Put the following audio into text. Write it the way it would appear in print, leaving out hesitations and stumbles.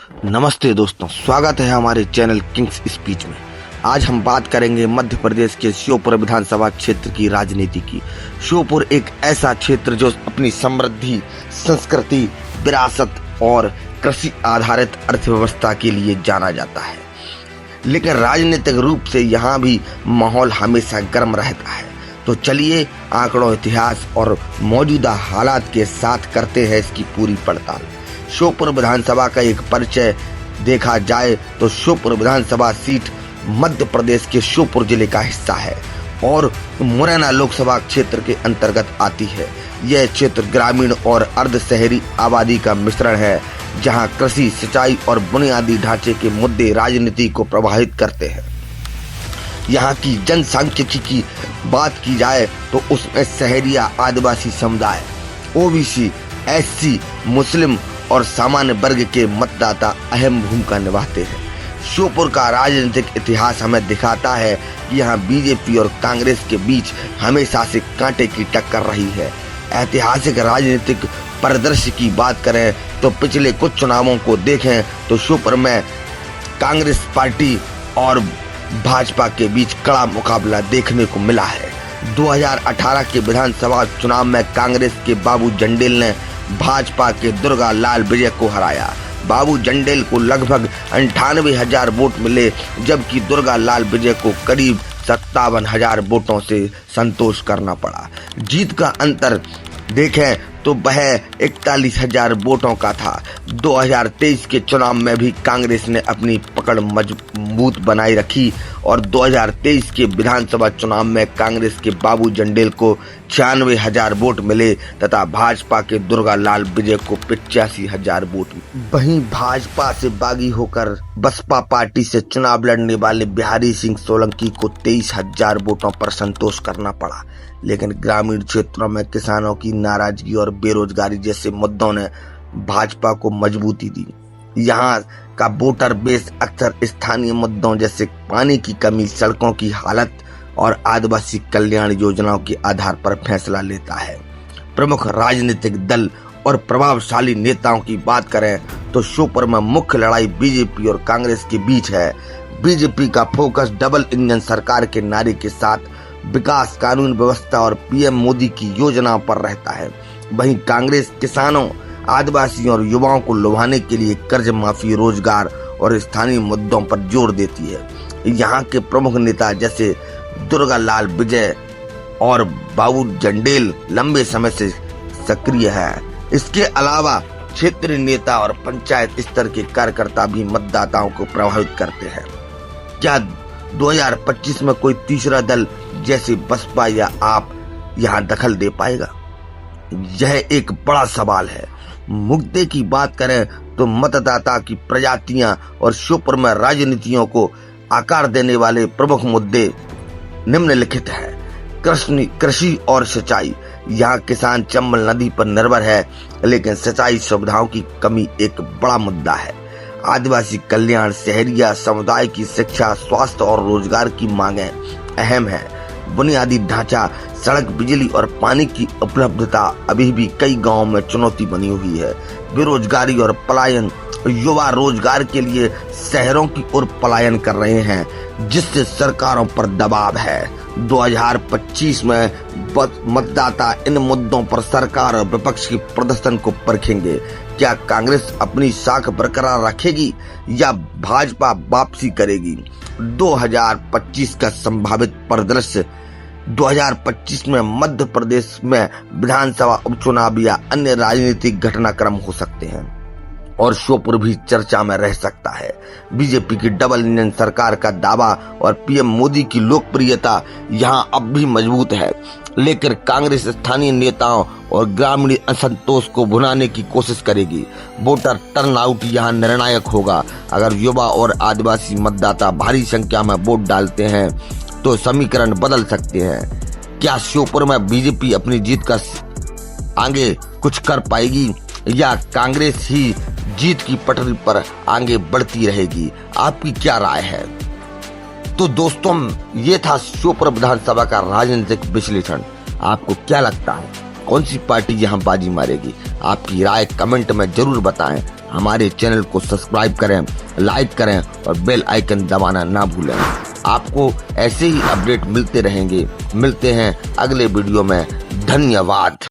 नमस्ते दोस्तों, स्वागत है हमारे चैनल किंग्स स्पीच में। आज हम बात करेंगे मध्य प्रदेश के श्योपुर विधानसभा क्षेत्र की राजनीति की। श्योपुर एक ऐसा क्षेत्र जो अपनी समृद्धि, संस्कृति, विरासत और कृषि आधारित अर्थव्यवस्था के लिए जाना जाता है, लेकिन राजनीतिक रूप से यहाँ भी माहौल हमेशा गर्म रहता है। तो चलिए आंकड़ों, इतिहास और मौजूदा हालात के साथ करते हैं इसकी पूरी पड़ताल। श्योपुर विधानसभा का एक परिचय देखा जाए तो श्योपुर विधानसभा सीट मध्य प्रदेश के श्योपुर जिले का हिस्सा है और मुरैना लोकसभा क्षेत्र के अंतर्गत आती है। यह क्षेत्र ग्रामीण और अर्ध शहरी आबादी का मिश्रण है, जहां कृषि, सिंचाई और बुनियादी ढांचे के मुद्दे राजनीति को प्रभावित करते हैं। यहाँ की जनसांख्यिकी की बात की जाए तो उसमें शहरिया, आदिवासी समुदाय, ओबीसी, एससी, मुस्लिम और सामान्य वर्ग के मतदाता अहम भूमिका निभाते हैं। श्योपुर का राजनीतिक इतिहास हमें दिखाता है कि यहाँ बीजेपी और कांग्रेस के बीच हमेशा से कांटे की टक्कर रही है। ऐतिहासिक राजनीतिक परिदृश्य की बात करें तो पिछले कुछ चुनावों को देखें तो श्योपुर में कांग्रेस पार्टी और भाजपा के बीच कड़ा मुकाबला देखने को मिला है। 2018 के विधानसभा चुनाव में कांग्रेस के बाबू जंडेल ने भाजपा के दुर्गा लाल विजय को हराया। बाबू जंडेल को लगभग 98,000 वोट मिले, जबकि दुर्गा लाल विजय को करीब 57,000 वोटों से संतोष करना पड़ा। जीत का अंतर देखें तो वह 41,000 वोटों का था। 2023 के चुनाव में भी कांग्रेस ने अपनी पकड़ मजबूत बनाए रखी और 2023 के विधानसभा चुनाव में कांग्रेस के बाबू जंडेल को 96,000 वोट मिले तथा भाजपा के दुर्गा लाल विजय को 85,000 वोट। वहीं भाजपा से बागी होकर बसपा पार्टी से चुनाव लड़ने वाले बिहारी सिंह सोलंकी को 23,000 वोटों पर संतोष करना पड़ा। लेकिन ग्रामीण क्षेत्रों में किसानों की नाराजगी और बेरोजगारी जैसे मुद्दों ने भाजपा को मजबूती दी। यहाँ का वोटर बेस अक्सर स्थानीय मुद्दों जैसे पानी की कमी, सड़कों की हालत और आदिवासी कल्याण योजनाओं के आधार पर फैसला लेता है। प्रमुख राजनीतिक दल और प्रभावशाली नेताओं की बात करें तो श्योपुर में मुख्य लड़ाई बीजेपी और कांग्रेस के बीच है। बीजेपी का फोकस डबल इंजन सरकार के नारे के साथ विकास, कानून व्यवस्था और पीएम मोदी की योजना पर रहता है। वहीं कांग्रेस किसानों, आदिवासियों और युवाओं को लुभाने के लिए कर्ज माफी, रोजगार और स्थानीय मुद्दों पर जोर देती है। यहाँ के प्रमुख नेता जैसे दुर्गा लाल विजय और बाबू जंडेल लंबे समय से सक्रिय है। इसके अलावा क्षेत्रीय नेता और पंचायत स्तर के कार्यकर्ता भी मतदाताओं को प्रभावित करते हैं। क्या 2025 में कोई तीसरा दल जैसे बसपा या आप यहाँ दखल दे पाएगा? यह एक बड़ा सवाल है। मुद्दे की बात करें तो मतदाता की प्रजातियां और श्योपुर में राजनीतियों को आकार देने वाले प्रमुख मुद्दे निम्नलिखित है। कृषि और सिंचाई। यहाँ किसान चंबल नदी पर निर्भर है, लेकिन सिंचाई सुविधाओं की कमी एक बड़ा मुद्दा है। आदिवासी कल्याण, शहरिया समुदाय की शिक्षा, स्वास्थ्य और रोजगार की मांगें अहम है। बुनियादी ढांचा, सड़क, बिजली और पानी की उपलब्धता अभी भी कई गांवों में चुनौती बनी हुई है। बेरोजगारी और पलायन। युवा रोजगार के लिए शहरों की ओर पलायन कर रहे हैं, जिससे सरकारों पर दबाव है। 2025 में मतदाता इन मुद्दों पर सरकार और विपक्ष के प्रदर्शन को परखेंगे। क्या कांग्रेस अपनी साख बरकरार रखेगी या भाजपा वापसी करेगी? 2025 का संभावित परिदृश्य। 2025 में मध्य प्रदेश में विधानसभा उपचुनाव या अन्य राजनीतिक घटनाक्रम हो सकते हैं और श्योपुर भी चर्चा में रह सकता है। बीजेपी की डबल इंजन सरकार का दावा और पीएम मोदी की लोकप्रियता यहां अब भी मजबूत है, लेकिन कांग्रेस स्थानीय नेताओं और ग्रामीण असंतोष को भुनाने की कोशिश करेगी। वोटर टर्नआउट यहां निर्णायक होगा। अगर युवा और आदिवासी मतदाता भारी संख्या में वोट डालते हैं तो समीकरण बदल सकते हैं। क्या श्योपुर में बीजेपी अपनी जीत का आगे कुछ कर पाएगी या कांग्रेस ही जीत की पटरी पर आगे बढ़ती रहेगी? आपकी क्या राय है? तो दोस्तों, ये था श्योपुर विधानसभा का राजनीतिक विश्लेषण। आपको क्या लगता है कौन सी पार्टी यहाँ बाजी मारेगी? आपकी राय कमेंट में जरूर बताएं। हमारे चैनल को सब्सक्राइब करें, लाइक करें और बेल आइकन दबाना ना भूलें। आपको ऐसे ही अपडेट मिलते रहेंगे। मिलते हैं अगले वीडियो में। धन्यवाद।